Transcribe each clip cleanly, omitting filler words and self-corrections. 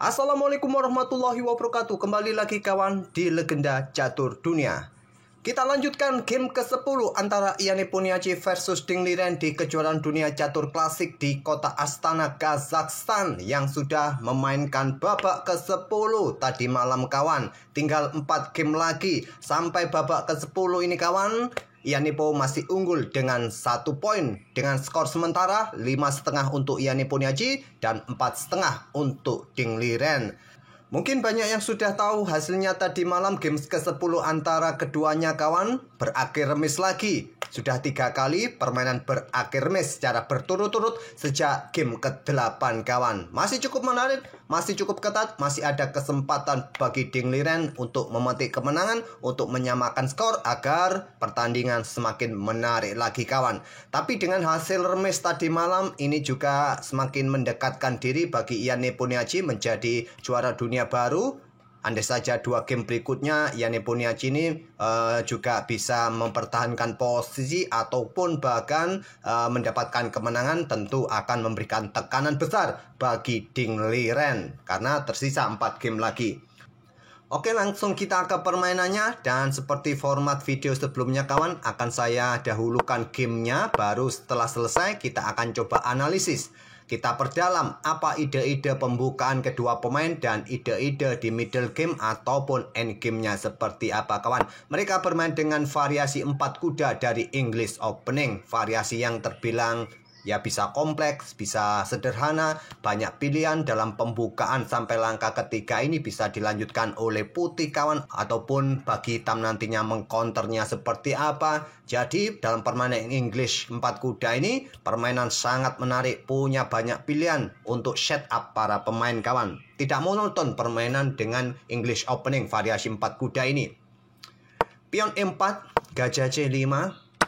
Assalamualaikum warahmatullahi wabarakatuh. Kembali lagi kawan di Legenda Catur Dunia. Kita lanjutkan game ke-10 antara Iani Poniachi versus Ding Liren di kejuaraan dunia catur klasik di kota Astana, Kazakhstan, yang sudah memainkan babak ke-10 tadi malam kawan. Tinggal 4 game lagi sampai babak ke-10 ini kawan. Iani Po masih unggul dengan 1 poin dengan skor sementara 5,5 untuk Iani Poniachi dan 4,5 untuk Ding Liren. Mungkin banyak yang sudah tahu hasilnya tadi malam game ke-10 antara keduanya kawan berakhir remis lagi. Sudah 3 kali permainan berakhir remis secara berturut-turut sejak game ke-8 kawan. Masih cukup menarik, masih cukup ketat, masih ada kesempatan bagi Ding Liren untuk memetik kemenangan, untuk menyamakan skor agar pertandingan semakin menarik lagi kawan. Tapi dengan hasil remis tadi malam ini juga semakin mendekatkan diri bagi Iani Poniachi menjadi juara dunia baru. Andai saja 2 game berikutnya Iani Poniachi ini juga bisa mempertahankan posisi ataupun bahkan mendapatkan kemenangan, tentu akan memberikan tekanan besar bagi Ding Liren karena tersisa 4 game lagi. Oke, langsung kita ke permainannya. Dan seperti format video sebelumnya kawan, akan saya dahulukan gamenya, baru setelah selesai kita akan coba analisis. Kita perdalam apa ide-ide pembukaan kedua pemain dan ide-ide di middle game ataupun end game-nya seperti apa kawan. Mereka bermain dengan variasi 4 kuda dari English Opening. Variasi yang terbilang ya bisa kompleks, bisa sederhana, banyak pilihan dalam pembukaan sampai langkah ketiga ini bisa dilanjutkan oleh putih kawan, ataupun bagi hitam nantinya mengcounternya seperti apa. Jadi dalam permainan English 4 kuda ini permainan sangat menarik, punya banyak pilihan untuk setup para pemain kawan. Tidak monoton permainan dengan English Opening variasi 4 kuda ini. Pion E4, gajah C5,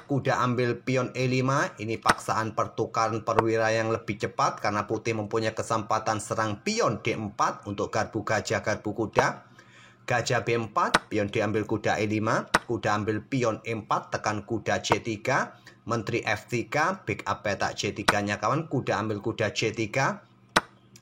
kuda ambil pion E5. Ini paksaan pertukaran perwira yang lebih cepat karena putih mempunyai kesempatan serang pion D4 untuk garbu gajah, garbu kuda. Gajah B4, pion diambil kuda E5, kuda ambil pion E4, tekan kuda C3, menteri F3, backup petak C3-nya kawan, kuda ambil kuda C3.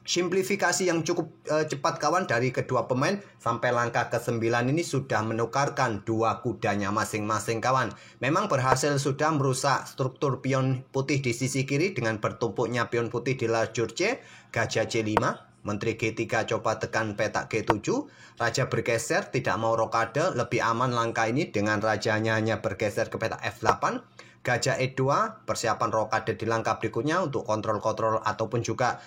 Simplifikasi yang cukup cepat kawan dari kedua pemain sampai langkah ke-9 ini sudah menukarkan 2 kudanya masing-masing kawan. Memang berhasil sudah merusak struktur pion putih di sisi kiri dengan bertumpuknya pion putih di lajur C. Gajah C5, menteri G3 coba tekan petak G7. Raja bergeser, tidak mau rokade, lebih aman langkah ini dengan rajanya hanya bergeser ke petak F8. Gajah E2, persiapan rokade di langkah berikutnya untuk kontrol-kontrol ataupun juga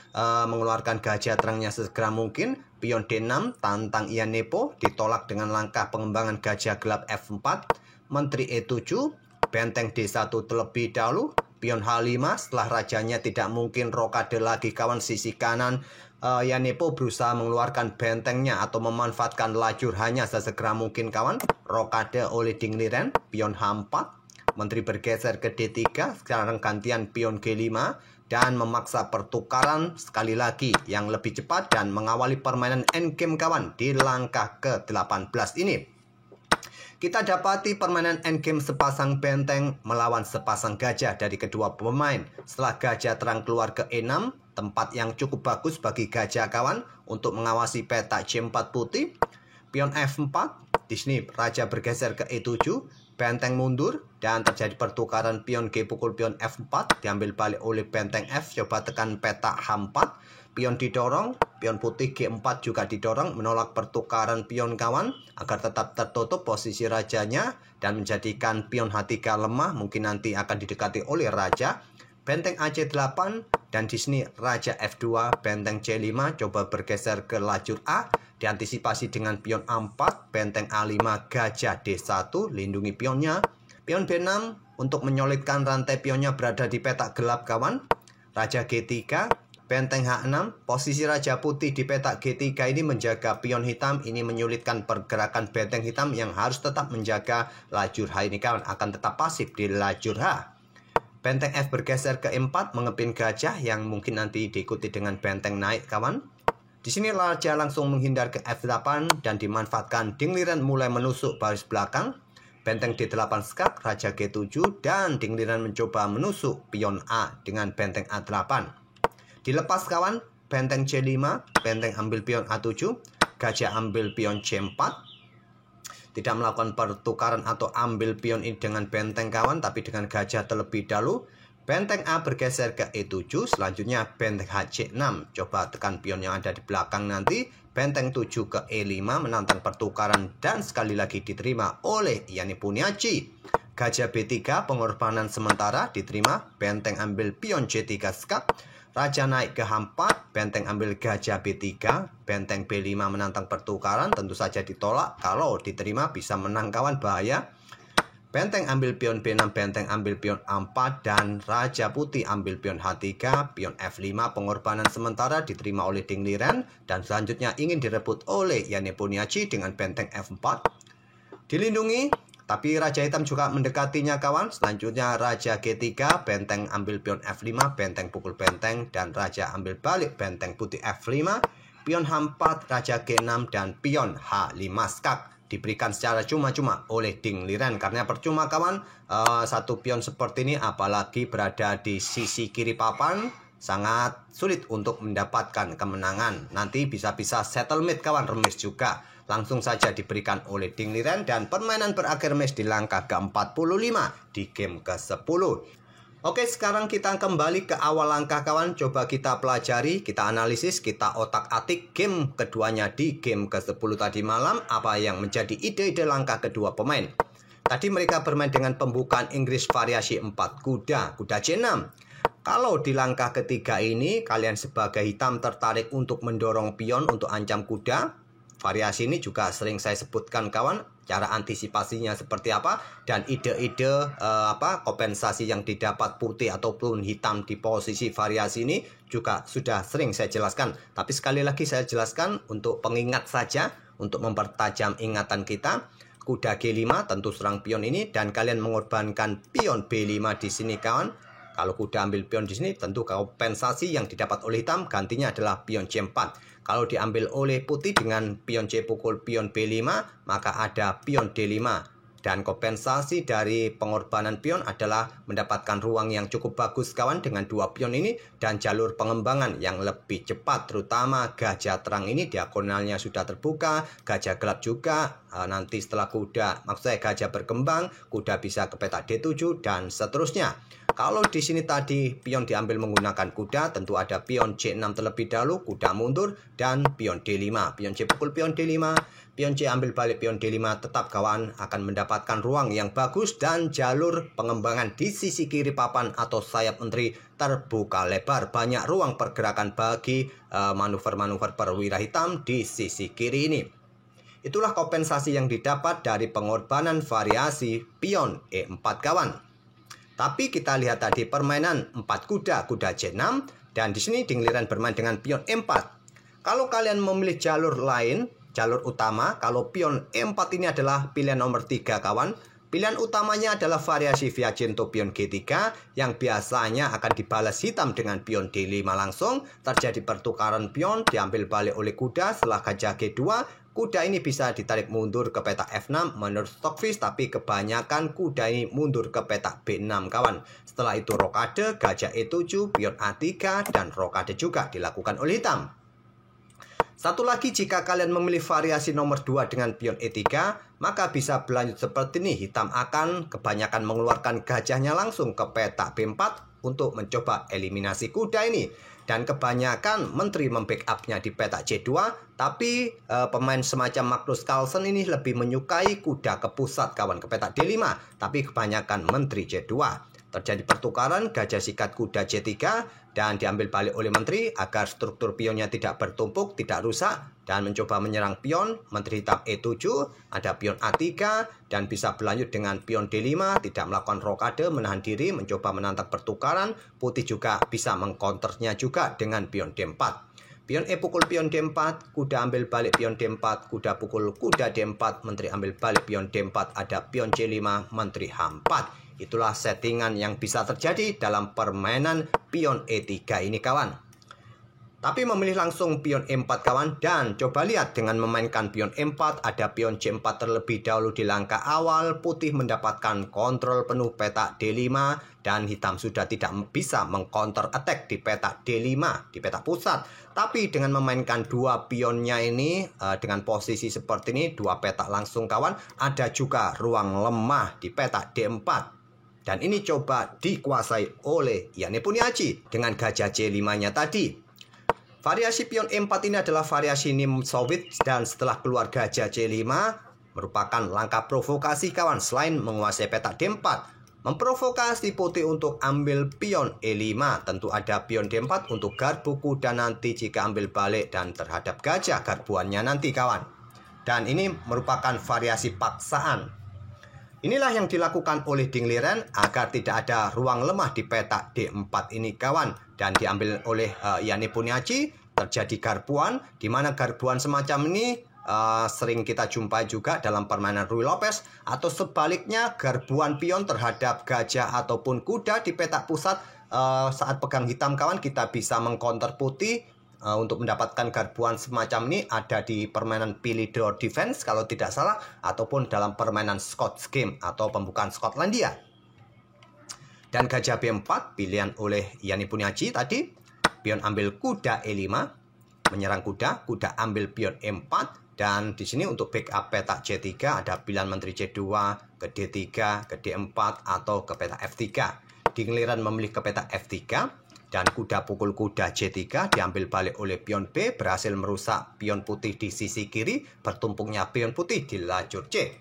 mengeluarkan gajah terangnya segera mungkin. Pion D6, tantang Iani Po, ditolak dengan langkah pengembangan gajah gelap F4. Menteri E7, benteng D1 terlebih dahulu. Pion H5, setelah rajanya tidak mungkin rokade lagi kawan sisi kanan. Iani Po berusaha mengeluarkan bentengnya atau memanfaatkan lajur hanya sesegera mungkin kawan. Rokade oleh Ding Liren, pion H4. Menteri bergeser ke D3, sekarang gantian pion G5 dan memaksa pertukaran sekali lagi yang lebih cepat dan mengawali permainan endgame kawan di langkah ke-18 ini. Kita dapati permainan endgame sepasang benteng melawan sepasang gajah dari kedua pemain. Setelah gajah terang keluar ke E6, tempat yang cukup bagus bagi gajah kawan untuk mengawasi petak C4 putih. Pion F4, di sini raja bergeser ke E7, benteng mundur dan terjadi pertukaran pion G pukul pion F4, diambil balik oleh benteng F, coba tekan petak H4, pion didorong, pion putih G4 juga didorong, menolak pertukaran pion kawan agar tetap tertutup posisi rajanya dan menjadikan pion H3 lemah, mungkin nanti akan didekati oleh raja. Benteng AC8 dan di sini raja F2, benteng C5 coba bergeser ke lajur A, diantisipasi dengan pion A4, benteng A5, gajah D1, lindungi pionnya. Pion B6 untuk menyolidkan rantai pionnya berada di petak gelap kawan. Raja G3, benteng H6, posisi raja putih di petak G3 ini menjaga pion hitam, ini menyulitkan pergerakan benteng hitam yang harus tetap menjaga lajur H ini kawan, akan tetap pasif di lajur H. Benteng F bergeser ke E4, mengepin gajah yang mungkin nanti diikuti dengan benteng naik kawan. Di sini raja langsung menghindar ke F8 dan dimanfaatkan Ding Liren mulai menusuk baris belakang. Benteng D8 skak, raja G7 dan Ding Liren mencoba menusuk pion A dengan benteng A8. Dilepas kawan, benteng C5, benteng ambil pion A7, gajah ambil pion C4. Tidak melakukan pertukaran atau ambil pion ini dengan benteng kawan, tapi dengan gajah terlebih dahulu. Benteng A bergeser ke E7, selanjutnya benteng HC6. Coba tekan pion yang ada di belakang nanti. Benteng 7 ke E5 menantang pertukaran dan sekali lagi diterima oleh Yani Puniaci. Gajah B3 pengorbanan sementara diterima. Benteng ambil pion C3 skak. Raja naik ke H4, benteng ambil gajah B3, benteng B5 menantang pertukaran, tentu saja ditolak. Kalau diterima bisa menang kawan, bahaya. Benteng ambil pion B6, benteng ambil pion A4, dan Raja Putih ambil pion H3, pion F5, pengorbanan sementara diterima oleh Ding Liren, dan selanjutnya ingin direbut oleh Yani Puniaci dengan benteng F4. Dilindungi, tapi Raja Hitam juga mendekatinya kawan. Selanjutnya Raja G3, benteng ambil pion F5, benteng pukul benteng, dan Raja ambil balik benteng putih F5, pion H4, Raja G6, dan pion H5 skak. Diberikan secara cuma-cuma oleh Ding Liren, karena percuma kawan, satu pion seperti ini apalagi berada di sisi kiri papan, sangat sulit untuk mendapatkan kemenangan. Nanti bisa-bisa settlement kawan, remis juga. Langsung saja diberikan oleh Ding Liren dan permainan berakhir match di langkah ke-45 di game ke-10. Oke, sekarang kita kembali ke awal langkah kawan. Coba kita pelajari, kita analisis, kita otak-atik game keduanya di game ke-10 tadi malam. Apa yang menjadi ide-ide langkah kedua pemain. Tadi mereka bermain dengan pembukaan Inggris variasi 4 kuda, kuda C6. Kalau di langkah ketiga ini, kalian sebagai hitam tertarik untuk mendorong pion untuk ancam kuda. Variasi ini juga sering saya sebutkan kawan, cara antisipasinya seperti apa, dan ide-ide kompensasi yang didapat putih ataupun hitam di posisi variasi ini juga sudah sering saya jelaskan. Tapi sekali lagi saya jelaskan untuk pengingat saja, untuk mempertajam ingatan kita. Kuda G5 tentu serang pion ini, dan kalian mengorbankan pion B5 di sini kawan. Kalau kuda ambil pion di sini, tentu kompensasi yang didapat oleh hitam gantinya adalah pion C4. Kalau diambil oleh putih dengan pion C pukul pion B5, maka ada pion D5. Dan kompensasi dari pengorbanan pion adalah mendapatkan ruang yang cukup bagus kawan dengan dua pion ini, dan jalur pengembangan yang lebih cepat, terutama gajah terang ini diagonalnya sudah terbuka, gajah gelap juga. Nanti setelah kuda, maksud saya gajah berkembang, kuda bisa ke petak D7 dan seterusnya. Kalau di sini tadi pion diambil menggunakan kuda, tentu ada pion C6 terlebih dahulu, kuda mundur, dan pion D5. Pion C pukul pion D5, pion C ambil balik pion D5, tetap kawan akan mendapatkan ruang yang bagus dan jalur pengembangan di sisi kiri papan atau sayap menteri terbuka lebar. Banyak ruang pergerakan bagi manuver-manuver perwira hitam di sisi kiri ini. Itulah kompensasi yang didapat dari pengorbanan variasi pion E4 kawan. Tapi kita lihat tadi permainan 4 kuda, kuda C6, dan di sini Ding Liren bermain dengan pion E4. Kalau kalian memilih jalur lain, jalur utama, kalau pion E4 ini adalah pilihan nomor 3 kawan. Pilihan utamanya adalah variasi Viagento pion G3 yang biasanya akan dibalas hitam dengan pion D5 langsung. Terjadi pertukaran pion, diambil balik oleh kuda setelah gajah G2. Kuda ini bisa ditarik mundur ke petak F6 menurut Stockfish, tapi kebanyakan kuda ini mundur ke petak B6 kawan. Setelah itu rokade, gajah E7, pion A3, dan rokade juga dilakukan oleh hitam. Satu lagi, jika kalian memilih variasi nomor 2 dengan pion E3, maka bisa berlanjut seperti ini. Hitam akan kebanyakan mengeluarkan gajahnya langsung ke petak B4 untuk mencoba eliminasi kuda ini. Dan kebanyakan menteri membackupnya di petak C2, tapi pemain semacam Magnus Carlsen ini lebih menyukai kuda ke pusat kawan, ke petak D5, tapi kebanyakan menteri C2. Terjadi pertukaran, gajah sikat kuda C3 dan diambil balik oleh menteri agar struktur pionnya tidak bertumpuk, tidak rusak, dan mencoba menyerang pion. Menteri hitam E7, ada pion A3 dan bisa berlanjut dengan pion D5, tidak melakukan rokade, menahan diri, mencoba menantang pertukaran. Putih juga bisa mengcounternya juga dengan pion D4. Pion E pukul pion D4, kuda ambil balik pion D4, kuda pukul kuda D4, menteri ambil balik pion D4, ada pion C5, menteri H4. Itulah settingan yang bisa terjadi dalam permainan pion E3 ini kawan. tapi memilih langsung pion E4 kawan. Dan coba lihat dengan memainkan pion E4, ada pion C4 terlebih dahulu di langkah awal. Putih mendapatkan kontrol penuh petak D5 dan hitam sudah tidak bisa mengcounter attack di petak D5, di petak pusat. Tapi dengan memainkan dua pionnya ini dengan posisi seperti ini, dua petak langsung kawan, ada juga ruang lemah di petak D4. Dan ini coba dikuasai oleh Iane Poniaci dengan gajah C5-nya tadi. Variasi pion E4 ini adalah variasi Nimzowitsch dan setelah keluar gajah C5 merupakan langkah provokasi kawan. Selain menguasai petak D4, memprovokasi putih untuk ambil pion E5. Tentu ada pion D4 untuk garbu kuda nanti jika ambil balik dan terhadap gajah garbuannya nanti kawan. Dan ini merupakan variasi paksaan. Inilah yang dilakukan oleh Ding Liren agar tidak ada ruang lemah di petak D4 ini kawan. Dan diambil oleh Iane Poniaci, terjadi garbuan, di mana garbuan semacam ini sering kita jumpai juga dalam permainan Ruy Lopez. Atau sebaliknya garbuan pion terhadap gajah ataupun kuda di petak pusat. Saat pegang hitam kawan, kita bisa mengcounter putih. Untuk mendapatkan garbuan semacam ini ada di permainan Philidor Defense kalau tidak salah, ataupun dalam permainan Scots Game atau pembukaan Skotlandia. Dan gajah B4 pilihan oleh Iane Poniaci tadi, pion ambil kuda E5, menyerang kuda, kuda ambil pion E4, dan di sini untuk backup petak C3 ada pilihan menteri C2 ke D3, ke D4 atau ke petak F3. Ding Liren memilih ke petak F3. Dan kuda pukul kuda C3 diambil balik oleh pion B, berhasil merusak pion putih di sisi kiri, bertumpuknya pion putih di lajur C.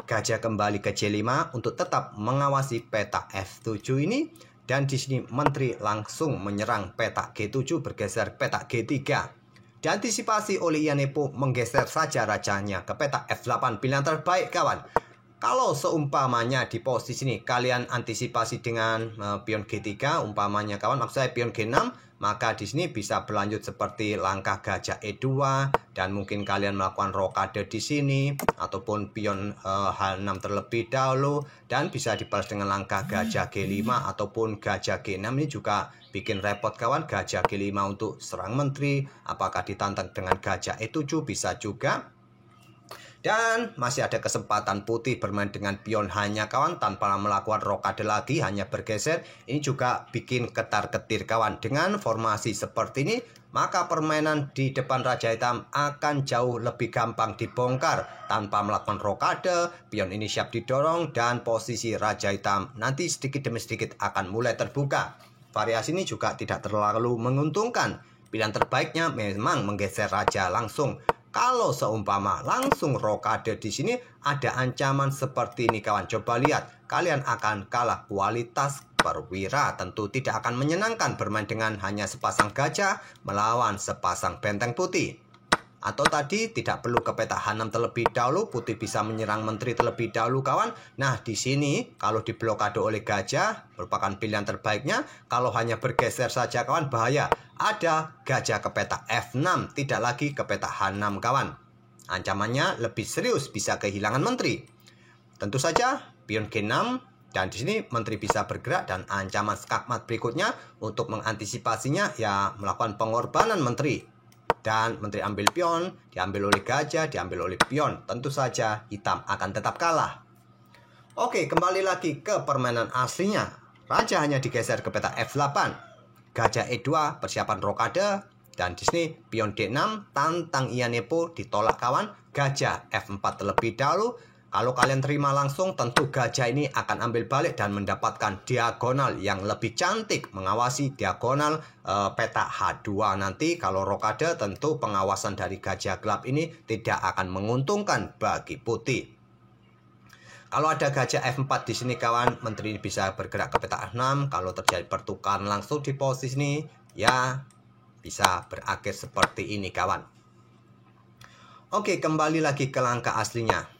Gajah kembali ke C5 untuk tetap mengawasi petak F7 ini. Dan di sini menteri langsung menyerang petak G7, bergeser petak G3. Diantisipasi oleh Iane Po, menggeser saja rajanya ke petak F8, pilihan terbaik kawan. Kalau seumpamanya di posisi ini kalian antisipasi dengan pion G3, umpamanya kawan, maksud saya pion G6, maka di sini bisa berlanjut seperti langkah gajah E2 dan mungkin kalian melakukan rokade di sini ataupun pion H6 terlebih dahulu dan bisa dibalas dengan langkah gajah G5 ataupun gajah G6. Ini juga bikin repot kawan, gajah G5 untuk serang menteri, apakah ditantang dengan gajah E7 bisa juga. Dan masih ada kesempatan putih bermain dengan pion hanya kawan tanpa melakukan rokade lagi, hanya bergeser. Ini juga bikin ketar-ketir kawan. Dengan formasi seperti ini, maka permainan di depan Raja Hitam akan jauh lebih gampang dibongkar. Tanpa melakukan rokade, pion ini siap didorong dan posisi Raja Hitam nanti sedikit demi sedikit akan mulai terbuka. Variasi ini juga tidak terlalu menguntungkan. Pilihan terbaiknya memang menggeser raja langsung. Kalau seumpama langsung rokade di sini ada ancaman seperti ini kawan. Coba lihat, kalian akan kalah kualitas perwira. Tentu tidak akan menyenangkan bermain dengan hanya sepasang gajah melawan sepasang benteng putih. Atau tadi tidak perlu ke petak H6 terlebih dahulu, putih bisa menyerang menteri terlebih dahulu kawan. Nah di sini kalau diblokade oleh gajah merupakan pilihan terbaiknya. Kalau hanya bergeser saja kawan bahaya. Ada gajah ke petak F6, tidak lagi ke petak H6 kawan. Ancamannya lebih serius, bisa kehilangan menteri. Tentu saja pion G6 dan di sini menteri bisa bergerak dan ancaman skakmat berikutnya untuk mengantisipasinya ya melakukan pengorbanan menteri. Dan menteri ambil pion, diambil oleh gajah, diambil oleh pion. Tentu saja hitam akan tetap kalah. Oke, kembali lagi ke permainan aslinya. Raja hanya digeser ke petak F8. Gajah E2 persiapan rokade. Dan di sini pion D6 tantang Iane Po ditolak kawan. Gajah F4 terlebih dahulu. Kalau kalian terima langsung, tentu gajah ini akan ambil balik dan mendapatkan diagonal yang lebih cantik. Mengawasi diagonal petak H2 nanti. Kalau rokade, tentu pengawasan dari gajah gelap ini tidak akan menguntungkan bagi putih. Kalau ada gajah F4 di sini kawan, menteri bisa bergerak ke petak H6. Kalau terjadi pertukaran langsung di posisi ini, ya bisa berakhir seperti ini kawan. Oke, kembali lagi ke langkah aslinya.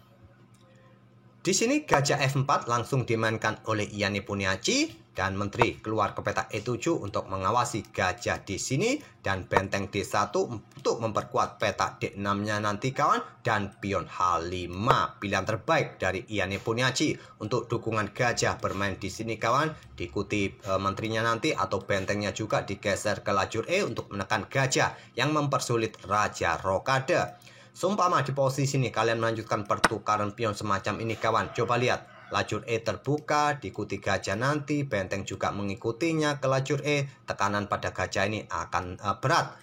Di sini gajah F4 langsung dimainkan oleh Iyane Poniaci dan menteri keluar ke petak E7 untuk mengawasi gajah di sini dan benteng D1 untuk memperkuat petak D6-nya nanti kawan, dan pion H5 pilihan terbaik dari Iyane Poniaci untuk dukungan gajah bermain di sini kawan, diikuti menterinya nanti atau bentengnya juga digeser ke lajur E untuk menekan gajah yang mempersulit Raja Rokade. Seumpama di posisi ini kalian melanjutkan pertukaran pion semacam ini kawan. Coba lihat, lajur E terbuka, diikuti gajah nanti, benteng juga mengikutinya ke lajur E. Tekanan pada gajah ini akan berat.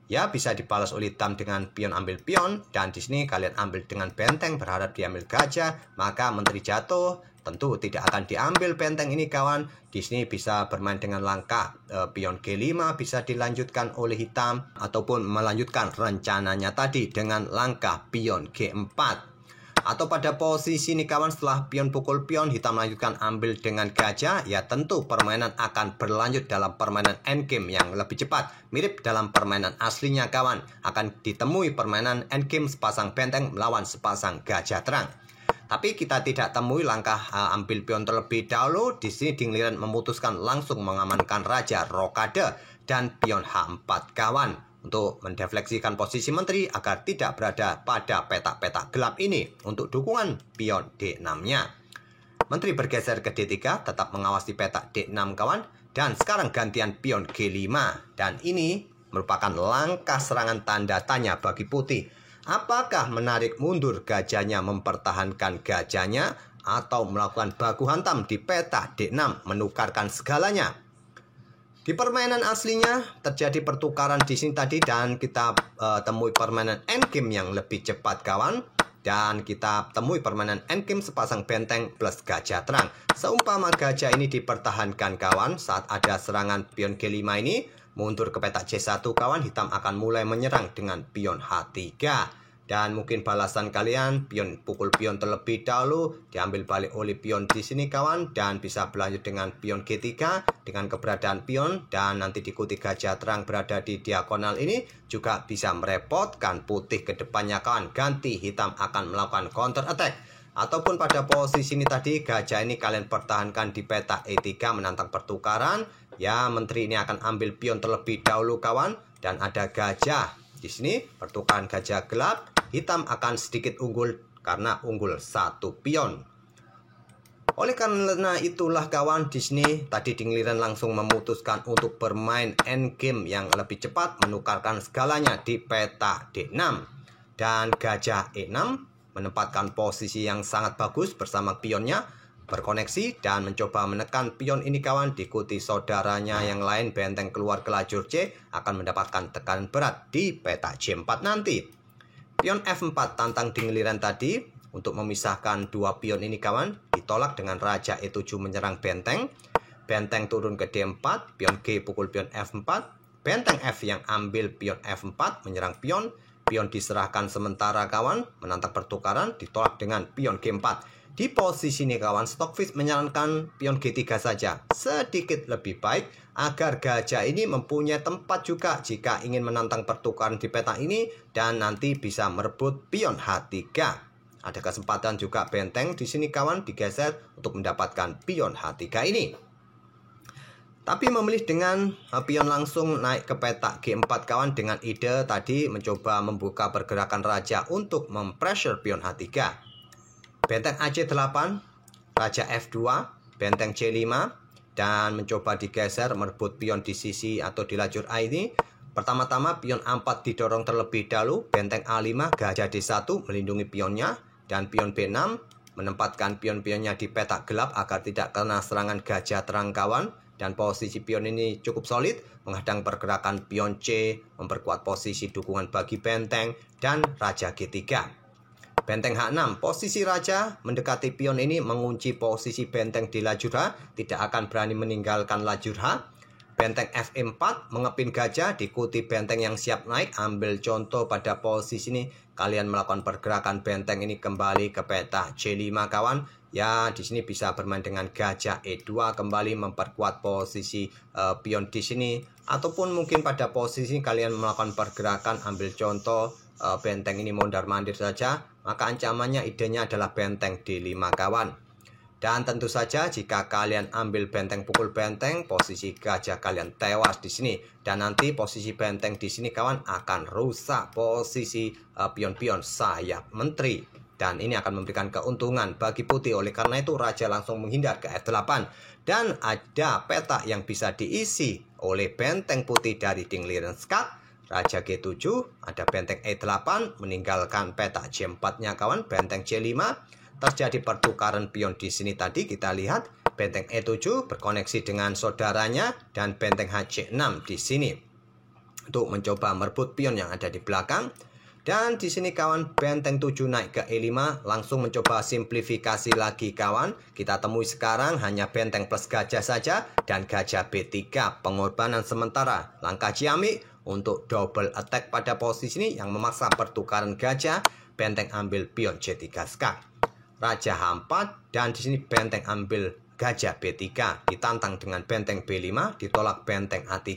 Ya, bisa dibalas oleh hitam dengan pion ambil pion, dan di sini kalian ambil dengan benteng berharap diambil gajah, maka menteri jatuh. Tentu tidak akan diambil benteng ini kawan. Di sini bisa bermain dengan langkah pion G5 bisa dilanjutkan oleh hitam, ataupun melanjutkan rencananya tadi dengan langkah pion G4. Atau pada posisi ini kawan, setelah pion pukul pion, hitam melanjutkan ambil dengan gajah, ya tentu permainan akan berlanjut dalam permainan endgame yang lebih cepat. Mirip dalam permainan aslinya kawan, akan ditemui permainan endgame sepasang benteng melawan sepasang gajah terang. Tapi kita tidak temui langkah ambil pion terlebih dahulu. Di sini Dingliren memutuskan langsung mengamankan Raja Rokade dan pion H4 kawan, untuk mendefleksikan posisi menteri agar tidak berada pada petak-petak gelap ini untuk dukungan pion D6-nya. Menteri bergeser ke D3, tetap mengawasi petak D6 kawan, dan sekarang gantian pion G5, dan ini merupakan langkah serangan tanda tanya bagi putih. Apakah menarik mundur gajahnya mempertahankan gajahnya, atau melakukan baku hantam di petak D6 menukarkan segalanya? Di permainan aslinya terjadi pertukaran di sini tadi, dan kita temui permainan endgame yang lebih cepat kawan, dan kita temui permainan endgame sepasang benteng plus gajah terang. Seumpama gajah ini dipertahankan kawan, saat ada serangan pion G5 ini mundur ke petak C1 kawan, hitam akan mulai menyerang dengan pion H3. Dan mungkin balasan kalian pion pukul pion terlebih dahulu, diambil balik oleh pion di sini kawan, dan bisa berlanjut dengan pion G3 dengan keberadaan pion, dan nanti diikuti gajah terang berada di diagonal ini juga bisa merepotkan putih ke depannya kawan. Ganti hitam akan melakukan counter attack. Ataupun pada posisi ini tadi gajah ini kalian pertahankan di petak E3 menantang pertukaran. Ya, menteri ini akan ambil pion terlebih dahulu kawan, dan ada gajah di sini, pertukaran gajah gelap, hitam akan sedikit unggul karena unggul satu pion. Oleh karena itulah kawan, di sini tadi Dingliren langsung memutuskan untuk bermain endgame yang lebih cepat, menukarkan segalanya di peta D6. Dan gajah E6 menempatkan posisi yang sangat bagus bersama pionnya, berkoneksi dan mencoba menekan pion ini kawan, diikuti saudaranya yang lain benteng keluar ke lajur C akan mendapatkan tekanan berat di peta C4 nanti. Pion F4 tantang Dingliren tadi untuk memisahkan dua pion ini kawan, ditolak dengan Raja E7 menyerang benteng. Benteng turun ke D4, pion G pukul pion F4, benteng F yang ambil pion F4 menyerang pion, pion diserahkan sementara kawan, menantang pertukaran, ditolak dengan pion G4. Di posisi ini kawan, Stockfish menyarankan pion G3 saja, sedikit lebih baik agar gajah ini mempunyai tempat juga jika ingin menantang pertukaran di peta ini, dan nanti bisa merebut pion H3. Ada kesempatan juga benteng di sini kawan digeser untuk mendapatkan pion H3 ini. Tapi memilih dengan pion langsung naik ke petak G4 kawan, dengan ide tadi mencoba membuka pergerakan raja untuk mempressure pion H3. Benteng AC8, Raja F2, benteng C5, dan mencoba digeser merebut pion di sisi atau di lajur A ini. Pertama-tama pion A4 didorong terlebih dahulu, benteng A5, gajah D1 melindungi pionnya, dan pion B6 menempatkan pion-pionnya di petak gelap agar tidak kena serangan gajah terang kawan. Dan posisi pion ini cukup solid, menghadang pergerakan pion C, memperkuat posisi dukungan bagi benteng, dan Raja G3. Benteng H6, posisi raja mendekati pion ini mengunci posisi benteng di lajur H, tidak akan berani meninggalkan lajur H. Benteng F4 mengepin gajah, diikuti benteng yang siap naik. Ambil contoh pada posisi ini, kalian melakukan pergerakan benteng ini kembali ke peta C5 kawan. Ya, di sini bisa bermain dengan gajah E2 kembali memperkuat posisi pion di sini. Ataupun mungkin pada posisi kalian melakukan pergerakan, ambil contoh benteng ini mondar-mandir saja, maka ancamannya idenya adalah benteng D5 kawan. Dan tentu saja jika kalian ambil benteng pukul benteng, posisi gajah kalian tewas di sini. Dan nanti posisi benteng di sini kawan akan rusak posisi pion-pion sayap menteri. Dan ini akan memberikan keuntungan bagi putih. Oleh karena itu raja langsung menghindar ke F8. Dan ada peta yang bisa diisi oleh benteng putih dari Ding Liren Skak. Raja G7, ada benteng E8, meninggalkan peta J4-nya kawan, benteng C5. Terjadi pertukaran pion di sini tadi, kita lihat benteng E7 berkoneksi dengan saudaranya dan benteng HC6 di sini untuk mencoba merebut pion yang ada di belakang. Dan di sini kawan, benteng 7 naik ke E5, langsung mencoba simplifikasi lagi kawan. Kita temui sekarang hanya benteng plus gajah saja dan gajah B3, pengorbanan sementara. Langkah ciamik untuk double attack pada posisi ini yang memaksa pertukaran gajah. Benteng ambil pion C3 skak, raja H4, dan di sini benteng ambil gajah B3, ditantang dengan benteng B5, ditolak benteng A3.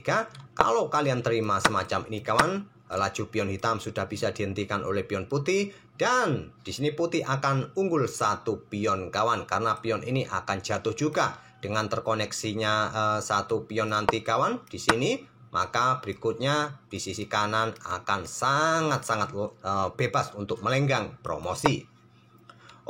Kalau kalian terima semacam ini kawan, laju pion hitam sudah bisa dihentikan oleh pion putih, dan di sini putih akan unggul satu pion kawan, karena pion ini akan jatuh juga dengan terkoneksinya satu pion nanti kawan di sini. Maka berikutnya di sisi kanan akan sangat-sangat bebas untuk melenggang promosi.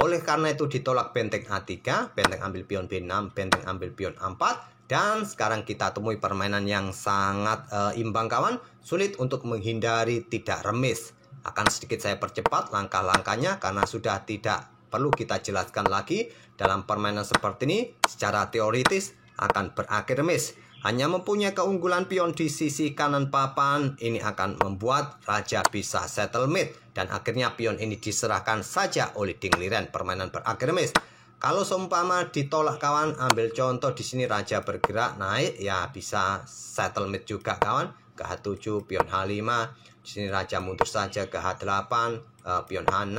Oleh karena itu ditolak benteng A3, benteng ambil pion B6, benteng ambil pion A4. Dan sekarang kita temui permainan yang sangat imbang kawan. Sulit untuk menghindari tidak remis. Akan sedikit saya percepat langkah-langkahnya karena sudah tidak perlu kita jelaskan lagi. Dalam permainan seperti ini secara teoritis akan berakhir remis. Hanya mempunyai keunggulan pion di sisi kanan papan, ini akan membuat raja bisa settle mate. Dan akhirnya pion ini diserahkan saja oleh Ding Liren. Permainan berakhir remis. Kalau seumpama ditolak kawan, ambil contoh di sini raja bergerak naik, ya bisa settle mate juga kawan. Ke H7, pion H5. Di sini raja mundur saja ke H8, pion H6,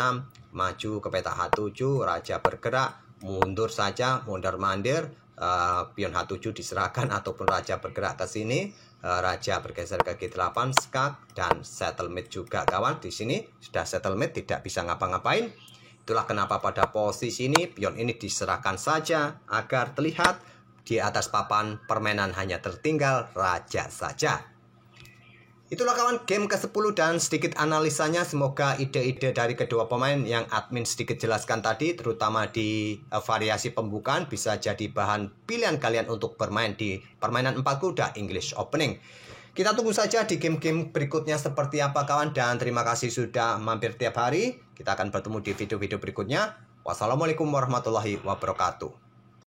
maju ke peta H7, raja bergerak, mundur saja, mondar-mandir. Pion H7 diserahkan ataupun raja bergerak ke sini, raja bergeser ke G8 skak dan settlemate juga kawan. Di sini sudah settlemate, tidak bisa ngapa-ngapain. Itulah kenapa pada posisi ini pion ini diserahkan saja agar terlihat di atas papan permainan hanya tertinggal raja saja. Itulah kawan game ke-10 dan sedikit analisanya. Semoga ide-ide dari kedua pemain yang admin sedikit jelaskan tadi, terutama di variasi pembukaan, bisa jadi bahan pilihan kalian untuk bermain di permainan 4 kuda English Opening. Kita tunggu saja di game-game berikutnya seperti apa kawan, dan terima kasih sudah mampir tiap hari. Kita akan bertemu di video-video berikutnya. Wassalamualaikum warahmatullahi wabarakatuh.